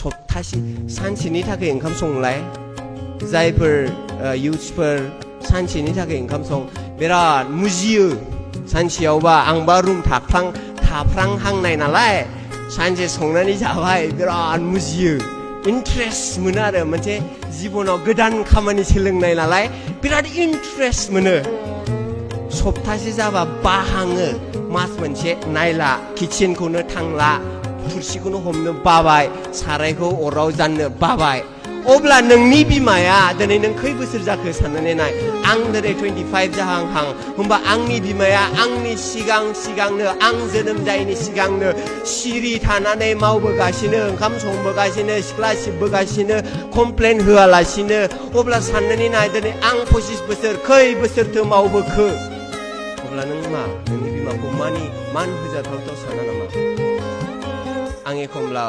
सप्तासे सानसेनि थाखाय ओंखाम संलाय जायफोर युथ्सफोर सानसेनि थाखाय ओंखाम सं बिराद मुजियो सानसेयावबा आंबा रुम थाफ्रांहांनाय नालाय सानसे संनानै जाबाय बिराद मुजियो इन्ट्रेस्ट मोनो आरो मोनसे जिबनाव गोदान खामानि सोलोंनाय नालाय बिराद इन्ट्रेस्ट मोनो सप्तासे जाबा बाहाङो मास मोनसे नायला किचेनखौनो थांला थुरसिखौनो हमनो बाबाय सारायखौ अराव जाननो बाबाय अब्ला नोंनि बिमाया दिनै नों खै बोसोर जाखो साननानै नाय आं दिनै 25 जाहांहां होमबा आंनि बिमाया आंनि सिगांनो आं जोनोम जायैनि सिगांनो सिरि थानानै मावबोगासिनो ओंखाम संबोगासिनो सिथ्ला सिबबोगासिनो कमप्लेन होआलासिनो अब्ला साननानै नाय दिनै आं 25 बोसोर खै बोसोरथो मावबोखो अब्ला नों मा नोंनि बिमाखौ मान होजाथावथाव साना नामा आं एखमब्ला